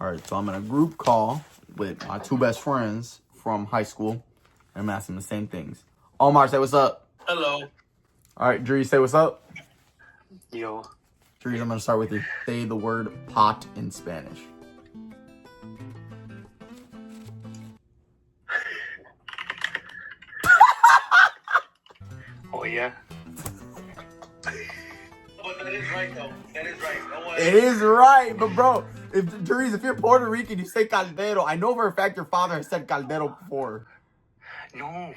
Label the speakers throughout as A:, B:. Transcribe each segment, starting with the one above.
A: All right, so I'm in a group call with my two best friends from high school, and I'm asking the same things. Omar, say what's up.
B: Hello.
A: All right, Dries, say what's up.
B: Yo.
A: Dries, I'm gonna start with you. Say the word pot in Spanish.
B: Oh, yeah. But that is right, though. That is right. No way.
A: It is right, but bro, Dries, if you're Puerto Rican, you say caldero. I know for a fact your father has said caldero before.
B: No.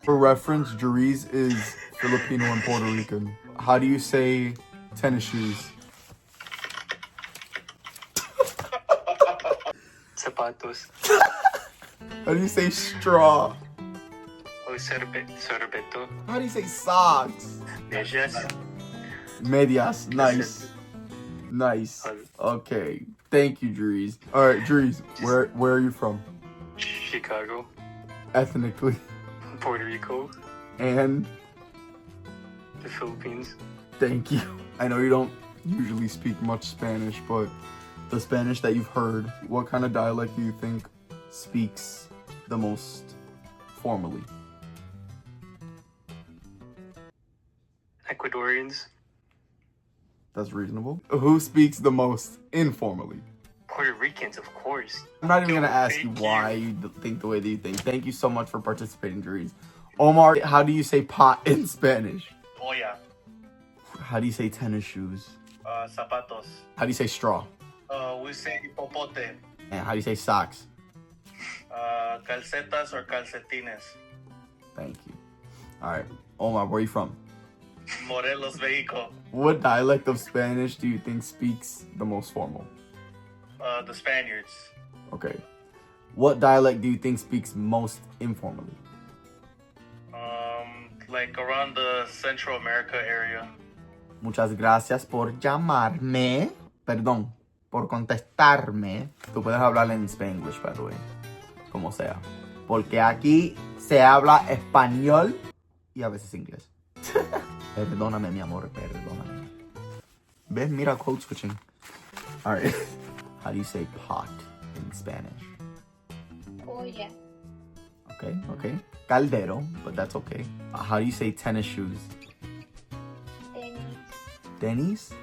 A: For reference, Dries is Filipino and Puerto Rican. How do you say tennis shoes?
B: Zapatos.
A: How do you say straw?
B: Oh, sorbeto.
A: How do you say socks?
B: Medias.
A: Medias. Nice. Nice. Okay. Thank you, Dries. All right, Dries, where are you from?
B: Chicago.
A: Ethnically.
B: Puerto Rico.
A: And
B: The Philippines.
A: thank you. I know you don't usually speak much Spanish, but the Spanish that you've heard, what kind of dialect do you think speaks the most formally?
B: Ecuadorians.
A: That's reasonable. Who speaks the most informally?
B: Puerto Ricans, of course.
A: I'm not even gonna ask you why you think the way that you think. Thank you so much for participating, Dries. Omar, how do you say pot in Spanish?
B: Oh, yeah.
A: How do you say tennis shoes?
B: Zapatos.
A: How do you say straw?
B: We say popote.
A: And how do you say socks?
B: Calcetas or calcetines.
A: Thank you. All right, Omar, where are you from?
B: Morelos, Mexico.
A: What dialect of Spanish do you think speaks the most formal?
B: The Spaniards.
A: Okay. What dialect do you think speaks most informally?
B: Like around the Central America area.
A: Muchas gracias por llamarme. Perdón, por contestarme. Tú puedes hablar en Spanglish, by the way. Como sea. Porque aquí se habla español y a veces inglés. Perdóname, mi amor, perdóname. ¿Ves? Mira, code switching. Alright. How do you say pot in Spanish?
C: Olla.
A: Okay. Caldero, but that's okay. How do you say tennis shoes?
C: Tenis.
A: Tenis?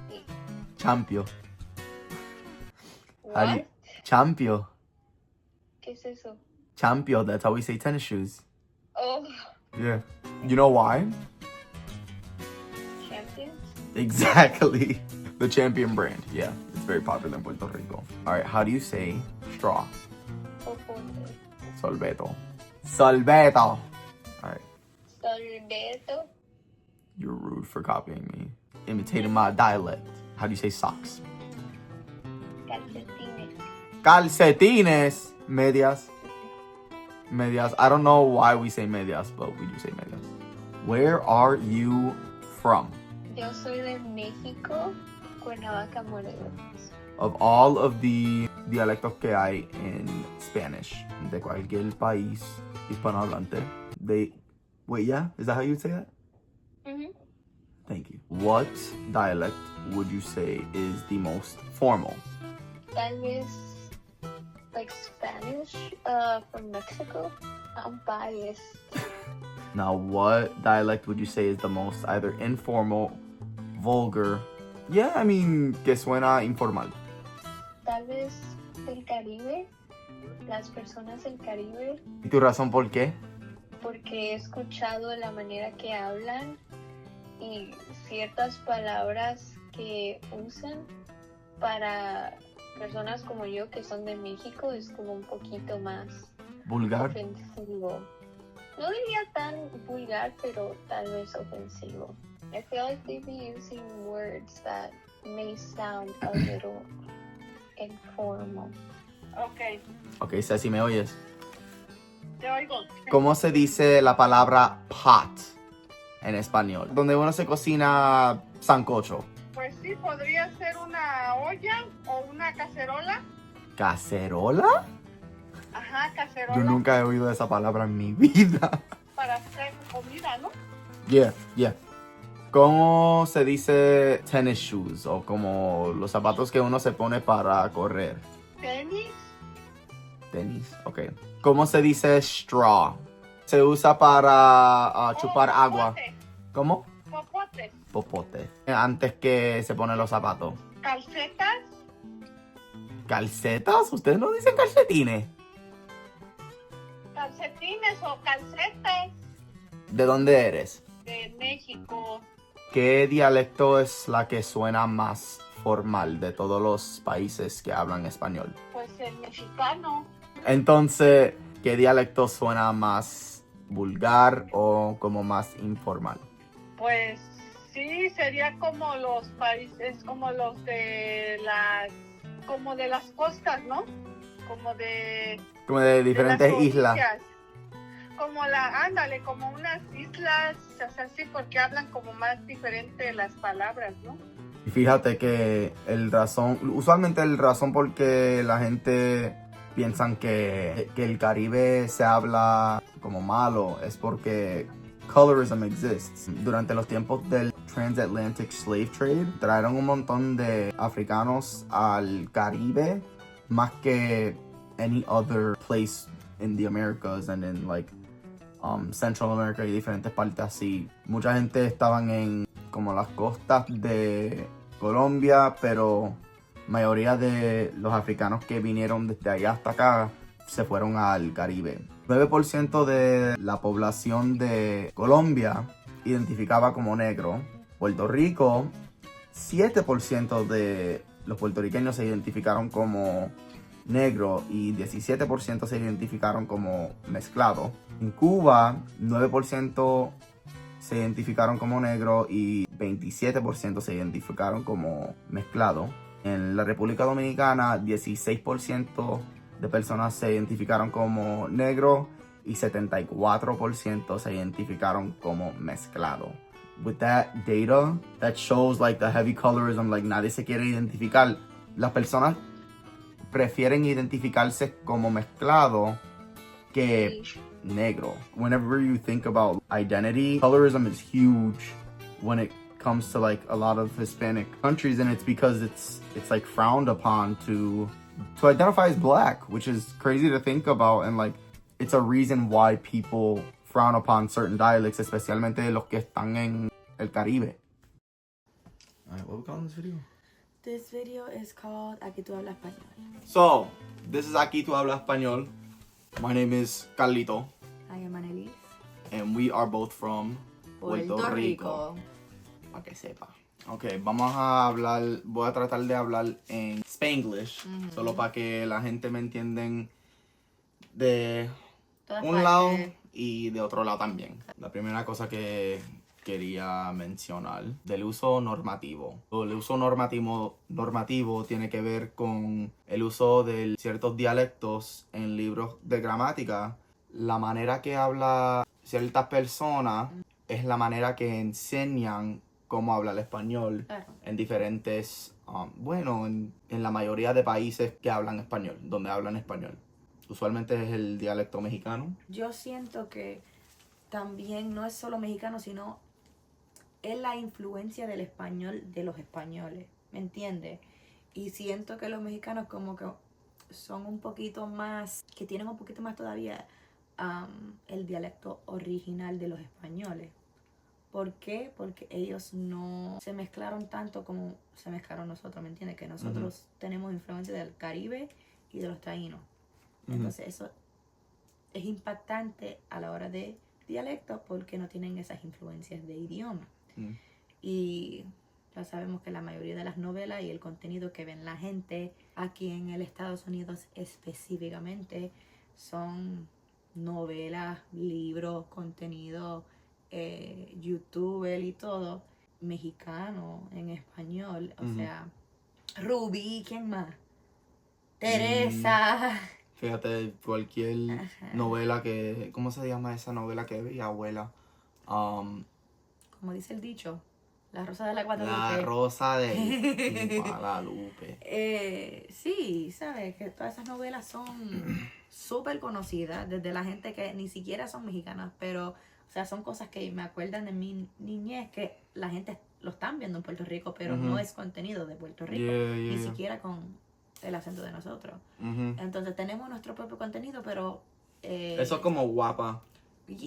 C: Sí.
A: Champio. How do you...
C: What?
A: Champio.
C: ¿Qué es eso?
A: Champio, that's how we say tennis shoes.
C: Oh,
A: Yeah. You know why?
C: champions?
A: Exactly. The Champion brand. Yeah, it's very popular in Puerto Rico. Alright, how do you say straw?
C: Popote.
A: Solveto. Solveto. Alright,
C: Solveto.
A: you're rude for copying me. Imitating my dialect. How do you say socks?
C: Calcetines.
A: Calcetines. Medias. Medias. I don't know why we say medias, but we do say medias. Where are you from?
C: Yo soy de México, Cuernavaca, Morelos.
A: Of all of the dialectos que hay en Spanish, de cualquier país hispanohablante, wait, yeah? Is that how you would say that?
C: Mm-hmm.
A: Thank you. What dialect would you say is the most formal?
C: Tal vez, like Spanish, from Mexico. I'm biased.
A: Now, what dialect would you say is the most either informal, vulgar? Yeah, I mean, que suena informal.
C: Tal vez del Caribe, las personas del Caribe,
A: ¿Y tu razón por qué?
C: porque he escuchado la manera que hablan y ciertas palabras que usan para personas como yo que son de México es como un poquito más
A: Vulgar.
C: ofensivo. No diría tan vulgar, pero tal vez ofensivo. I feel like they be using words that may sound a little informal.
D: Ok,
A: Ok, Ceci, ¿me oyes?
D: te oigo.
A: ¿Cómo se dice la palabra pot en español? Donde uno se cocina sancocho.
D: Pues sí, podría ser una olla o una cacerola.
A: ¿Cacerola?
D: Ajá, cacerola.
A: Yo nunca he oído esa palabra en mi vida.
D: Para hacer comida, ¿no?
A: Yeah. ¿Cómo se dice tennis shoes? O como los zapatos que uno se pone para correr.
D: Tenis,
A: Tenis, ok. ¿Cómo se dice straw? Se usa para chupar agua.
D: popote,
A: ¿Cómo?
D: popote,
A: Popote. Antes que se ponen los zapatos.
D: calcetas,
A: ¿Calcetas? ¿Ustedes no dicen calcetines?
D: calcetines o calcetas
A: ¿De dónde eres?
D: de México.
A: ¿Qué dialecto es la que suena más formal de todos los países que hablan español?
D: Pues el mexicano,
A: Entonces, ¿qué dialecto suena más vulgar o como más informal?
D: pues sí, sería como los países, como los como de las costas, ¿no? Como
A: Como de
D: de
A: diferentes
D: las
A: islas.
D: orillas. Como ándale, como unas islas, o sea, sí, porque hablan como más diferente las palabras, ¿no?
A: Y fíjate que usualmente el razón por qué la gente piensan que el Caribe se habla como malo es porque colorism exists. Durante los tiempos del Transatlantic Slave Trade, trajeron un montón de africanos al Caribe más que any other place in the Americas and in like Central America y diferentes partes así. Mucha gente estaban en como las costas de Colombia, pero mayoría de los africanos que vinieron desde allá hasta acá se fueron al Caribe. 9% de la población de Colombia identificaba como negro. Puerto Rico, 7% de los puertorriqueños se identificaron como negro y 17% se identificaron como mezclado. En Cuba, 9% se identificaron como negro y 27% se identificaron como mezclado. En la República Dominicana, 16% de personas se identificaron como negro y 74% se identificaron como mezclado. With that data, that shows like the heavy colorism, like nadie se quiere identificar. Las personas prefieren identificarse como mezclado que negro. Whenever you think about identity, colorism is huge when it comes to like a lot of Hispanic countries, and it's because it's like frowned upon to identify as black, which is crazy to think about, and like it's a reason why people frown upon certain dialects, especialmente los que están en el Caribe. Alright, what are we calling this video?
E: This video is called Aquí tú hablas español.
A: So, this is Aquí tú hablas español. My name is Carlito,
E: I am Annalise.
A: and we are both from Puerto Rico. Para que sepa. Ok, voy a tratar de hablar en Spanglish, solo para que la gente me entienda de
E: Todas
A: un
E: partes.
A: lado y de otro lado también. La primera cosa que quería mencionar del uso normativo. El uso normativo tiene que ver con el uso de ciertos dialectos en libros de gramática. La manera que habla ciertas personas es la manera que enseñan cómo habla el español
E: Claro.
A: en diferentes, en la mayoría de países que hablan español, donde hablan español. Usualmente es el dialecto mexicano.
E: Yo siento que también no es solo mexicano, sino es la influencia del español de los españoles, ¿me entiendes? Y siento que los mexicanos como que son un poquito más, que tienen un poquito más todavía el dialecto original de los españoles. ¿Por qué? Porque ellos no se mezclaron tanto como se mezclaron nosotros, ¿me entiendes? Que nosotros tenemos influencia del Caribe y de los taínos. Entonces eso es impactante a la hora de dialecto porque no tienen esas influencias de idioma. Y ya sabemos que la mayoría de las novelas y el contenido que ven la gente aquí en el Estados Unidos específicamente son novelas, libros, contenido, youtuber y todo mexicano en español. O sea, Rubí, ¿quién más? Teresa.
A: Fíjate, cualquier novela que... ¿Cómo se llama esa novela que veía abuela?
E: Como dice el dicho, La Rosa de la Guadalupe.
A: La Rosa de Guadalupe.
E: Sí, sabes que todas esas novelas son súper conocidas desde la gente que ni siquiera son mexicanas, pero O sea, son cosas que me acuerdan de mi niñez que la gente lo están viendo en Puerto Rico, pero
A: Ujú.
E: no es contenido de Puerto Rico,
A: Yeah,
E: ni
A: yeah.
E: siquiera con el acento de nosotros.
A: Ujú.
E: Entonces tenemos nuestro propio contenido, pero...
A: Eso es como guapa.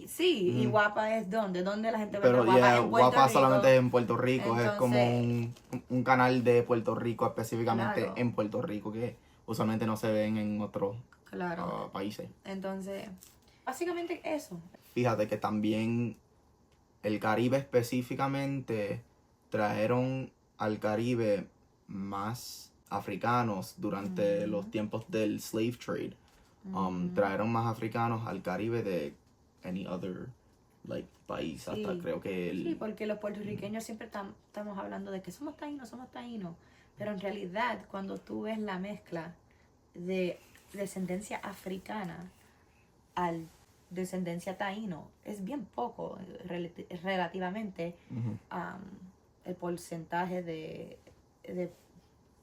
E: Sí, y
A: Ujú.
E: guapa es donde la gente ve
A: Pero
E: guapa
A: yeah,
E: en Puerto
A: guapa
E: Rico.
A: solamente en Puerto Rico.
E: Entonces,
A: es como un canal de Puerto Rico específicamente
E: Claro.
A: en Puerto Rico que usualmente no se ven en otros
E: Claro.
A: países.
E: Entonces, básicamente eso.
A: Fíjate que también el Caribe específicamente trajeron al Caribe más africanos durante los tiempos del slave trade. Trajeron más africanos al Caribe de any other like país. Hasta
E: Sí.
A: creo que
E: Sí, porque los puertorriqueños siempre estamos hablando de que somos taínos. Pero en realidad, cuando tú ves la mezcla de descendencia africana al descendencia taíno, es bien poco relativamente
A: Ujú.
E: el porcentaje de,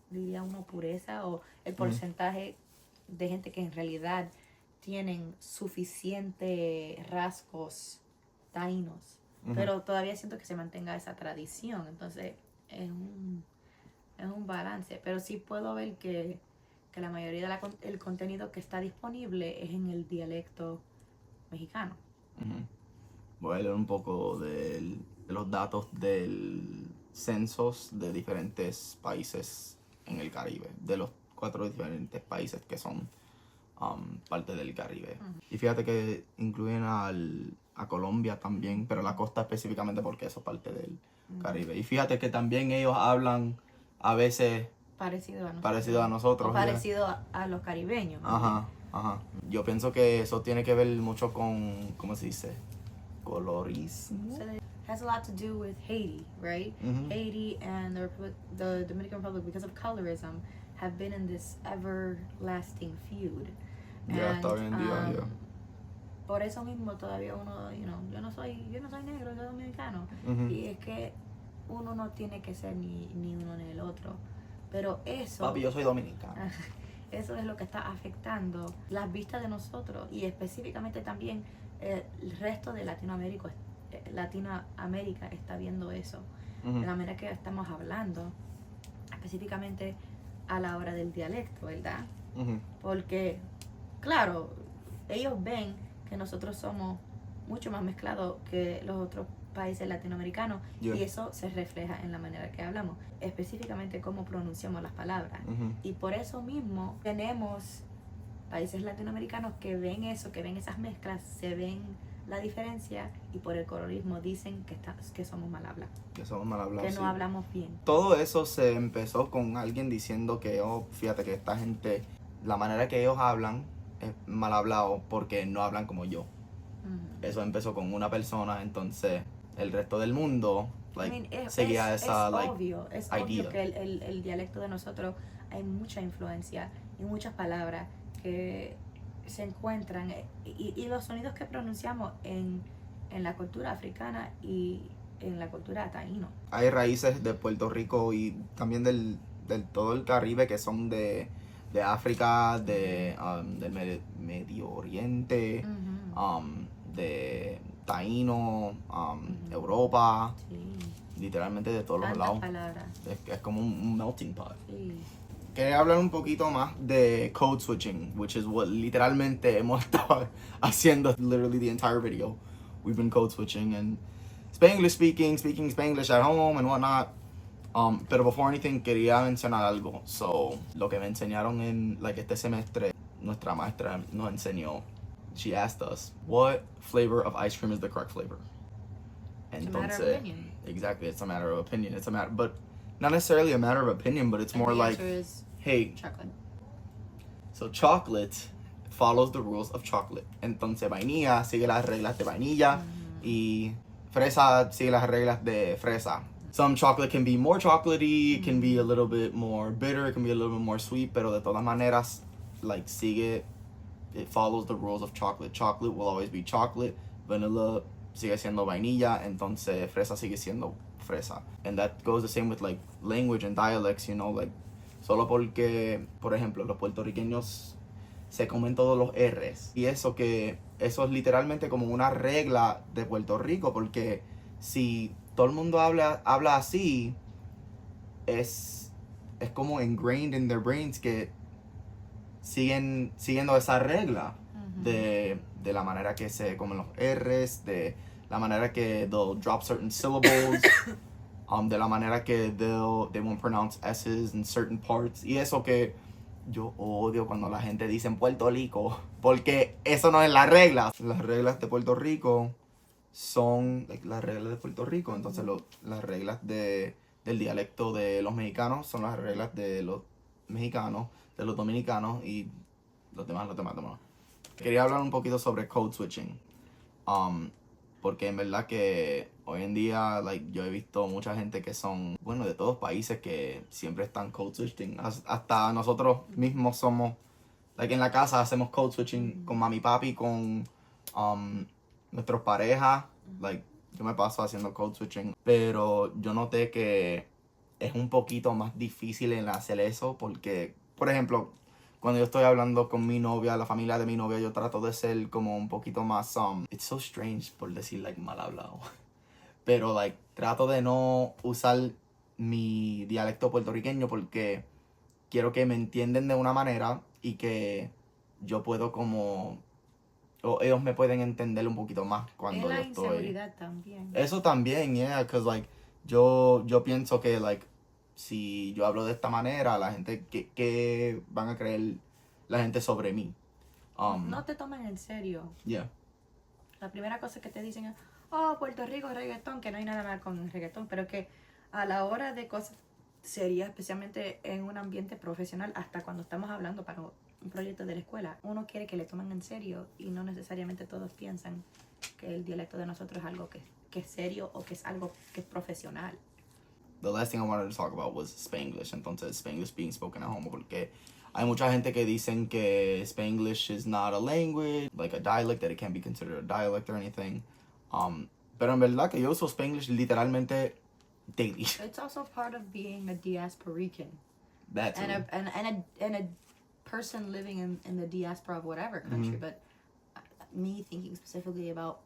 E: diría uno, pureza o el porcentaje de gente que en realidad tienen suficientes rasgos taínos.
A: Ujú.
E: Pero todavía siento que se mantenga esa tradición. Entonces es un balance. Pero sí puedo ver que la mayoría del contenido que está disponible es en el dialecto mexicano.
A: Ujú. Voy a leer un poco de los datos del censos de diferentes países en el Caribe, de los 4 diferentes países que son parte del Caribe. Y fíjate que incluyen a Colombia también, pero la costa específicamente porque eso es parte del Caribe. Y fíjate que también ellos hablan a veces
E: Parecido a nosotros.
A: parecido a nosotros.
E: O
A: ya.
E: parecido a los caribeños.
A: Ajá, ajá. Yo pienso que eso tiene que ver mucho con, ¿cómo se dice? Colorismo.
E: So it has a lot to do with Haiti, right?
A: Mhm.
E: Haiti and the Dominican Republic, because of colorism, have been in this everlasting feud.
A: Ya está hoy en día, ya.
E: Por eso mismo todavía uno, yo no soy negro, soy dominicano.
A: Ujú.
E: Y es que uno no tiene que ser ni uno ni el otro. Pero eso...
A: Papi, yo soy dominicano.
E: Eso es lo que está afectando las vistas de nosotros y específicamente también el resto de Latinoamérica está viendo eso.
A: Ujú.
E: De la manera que estamos hablando, específicamente a la hora del dialecto, ¿verdad?
A: Ujú.
E: Porque, claro, ellos ven que nosotros somos mucho más mezclados que los otros países latinoamericanos
A: Yeah.
E: y eso se refleja en la manera que hablamos, específicamente cómo pronunciamos las palabras.
A: Ujú.
E: Y por eso mismo tenemos países latinoamericanos que ven eso, que ven esas mezclas, se ven la diferencia y por el colorismo dicen que somos mal hablados,
A: Que somos mal hablados.
E: que no
A: sí.
E: hablamos bien.
A: Todo eso se empezó con alguien diciendo que, fíjate que esta gente, la manera que ellos hablan es mal hablado porque no hablan como yo. Eso empezó con una persona, entonces el resto del mundo seguía esa
E: es obvio
A: idea.
E: que el dialecto de nosotros hay mucha influencia y muchas palabras que se encuentran y los sonidos que pronunciamos en la cultura africana y en la cultura taíno.
A: Hay raíces de Puerto Rico y también del todo el Caribe que son de África, del Medio Oriente, de Taíno, Europa,
E: Sí,
A: literalmente de todos los
E: tantas
A: lados.
E: palabras.
A: Es como un melting pot.
E: Sí.
A: Quería hablar un poquito más de code switching, which is what literalmente hemos estado haciendo literally the entire video. We've been code switching and Spanglish speaking Spanglish at home and whatnot. Pero before anything quería mencionar algo. So, lo que me enseñaron en este semestre, nuestra maestra nos enseñó. She asked us, what flavor of ice cream is the correct flavor?
E: It's a matter of
A: Entonces,
E: opinion.
A: exactly, it's a matter of opinion. It's a matter, but not necessarily a matter of opinion, but it's
E: And
A: more
E: the
A: like,
E: answer is
A: hey,
E: chocolate.
A: so chocolate follows the rules of chocolate. Entonces vainilla sigue las reglas de vainilla y fresa sigue las reglas de fresa. Some chocolate can be more chocolatey, it can be a little bit more bitter, it can be a little bit more sweet, pero de todas maneras, it follows the rules of chocolate. Chocolate will always be chocolate, vanilla sigue siendo vainilla, entonces fresa sigue siendo fresa. And that goes the same with language and dialects, solo porque, por ejemplo, los puertorriqueños se comen todos los R's. Y eso es literalmente como una regla de Puerto Rico, porque si todo el mundo habla así, es como ingrained in their brains que siguen siguiendo esa regla de la manera que se comen los R's, de la manera que they'll drop certain syllables, de la manera que they won't pronounce S's in certain parts. Y eso que yo odio cuando la gente dice en Puerto Rico, porque eso no es la regla. Las reglas de Puerto Rico son las reglas de Puerto Rico. Entonces las reglas del dialecto de los mexicanos son las reglas de los mexicanos, de los dominicanos y los demás. Quería hablar un poquito sobre code switching. Porque en verdad que hoy en día yo he visto mucha gente que son, bueno, de todos países que siempre están code switching. Hasta nosotros mismos somos, en la casa hacemos code switching con mami y papi, con nuestras parejas. Yo me paso haciendo code switching. Pero yo noté que es un poquito más difícil en hacer eso porque, por ejemplo, cuando yo estoy hablando con mi novia, la familia de mi novia, yo trato de ser como un poquito más, it's so strange por decir mal hablado. Pero trato de no usar mi dialecto puertorriqueño porque quiero que me entiendan de una manera y que yo puedo como, o ellos me pueden entender un poquito más cuando yo estoy.
E: Inseguridad también.
A: Eso también, yeah, because yo pienso que si yo hablo de esta manera, la gente, ¿qué van a creer la gente sobre mí?
E: No te toman en serio.
A: Yeah.
E: La primera cosa que te dicen es, oh, Puerto Rico, reggaetón, que no hay nada mal con el reggaetón, pero que a la hora de cosas serias, especialmente en un ambiente profesional, hasta cuando estamos hablando para un proyecto de la escuela, uno quiere que le tomen en serio y no necesariamente todos piensan que el dialecto de nosotros es algo que es serio o que es algo que es profesional.
A: The last thing I wanted to talk about was Spanglish. Entonces, Spanglish being spoken at home. Porque hay mucha gente que dicen que Spanglish is not a language, like a dialect, that it can't be considered a dialect or anything. Pero en verdad que yo uso Spanglish literalmente daily.
E: It's also part of being a diasporican.
A: That too.
E: And a person living in the diaspora of whatever country. But me thinking specifically about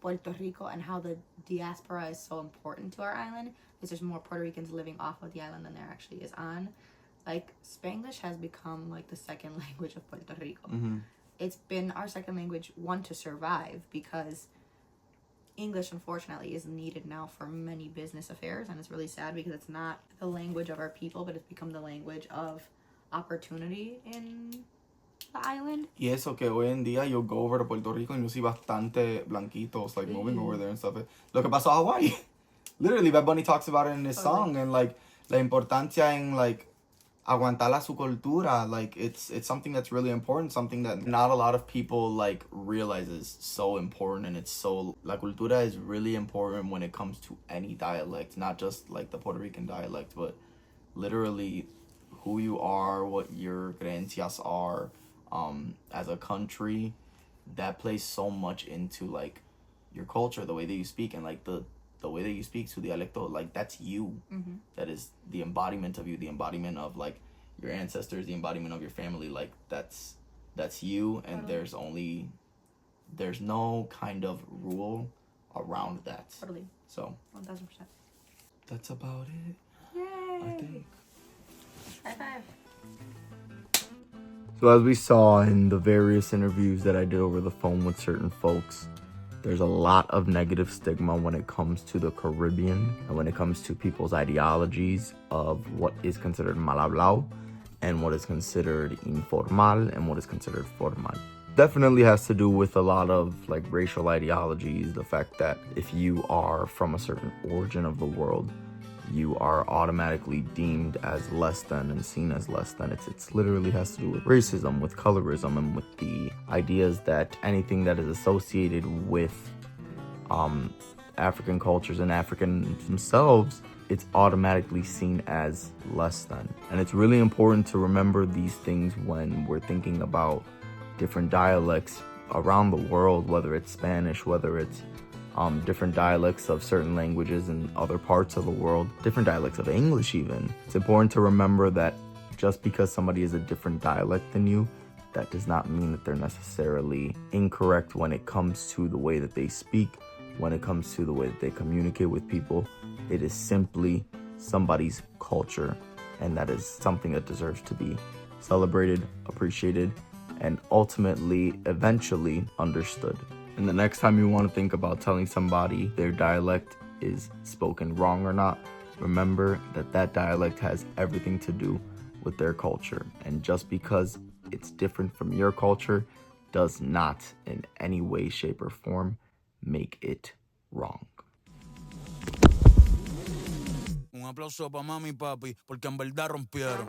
E: Puerto Rico and how the diaspora is so important to our island, because there's more Puerto Ricans living off of the island than there actually is on. Spanglish has become the second language of Puerto Rico. It's been our second language, one, to survive, because English, unfortunately, is needed now for many business affairs, and it's really sad because it's not the language of our people, but it's become the language of opportunity in the island.
A: Y eso que hoy en día yo go over to Puerto Rico and you see bastante blanquitos moving over there and stuff. Lo que pasó a Hawaii. Literally, Bad Bunny talks about it in his song, and la importancia en aguantar a su cultura. It's something that's really important, something that not a lot of people realize is so important, and it's so, la cultura is really important when it comes to any dialect, not just the Puerto Rican dialect, but literally who you are, what your creencias are, as a country. That plays so much into your culture, the way that you speak, and the way that you speak to dialecto, that's you. That is the embodiment of you, the embodiment of your ancestors, the embodiment of your family. That's you, and there's no kind of rule around that.
E: Totally.
A: So
E: 1000%.
A: that's about it.
E: Yay!
A: I think.
E: High five.
A: So as we saw in the various interviews that I did over the phone with certain folks, there's a lot of negative stigma when it comes to the Caribbean and when it comes to people's ideologies of what is considered mal hablado and what is considered informal and what is considered formal. Definitely has to do with a lot of racial ideologies, the fact that if you are from a certain origin of the world, you are automatically deemed as less than and seen as less than. It's literally has to do with racism, with colorism, and with the ideas that anything that is associated with African cultures and Africans themselves, it's automatically seen as less than. And it's really important to remember these things when we're thinking about different dialects around the world, whether it's Spanish, whether it's different dialects of certain languages in other parts of the world, different dialects of English even. It's important to remember that just because somebody is a different dialect than you That does not mean that they're necessarily incorrect when it comes to the way that they speak, when it comes to the way that they communicate with people. It is simply somebody's culture, and that is something that deserves to be celebrated, appreciated, and ultimately, eventually understood. And the next time you want to think about telling somebody their dialect is spoken wrong or not, remember that that dialect has everything to do with their culture. And just because it's different from your culture does not in any way, shape, or form make it wrong.
F: Un aplauso para mami y papi, porque en verdad rompieron.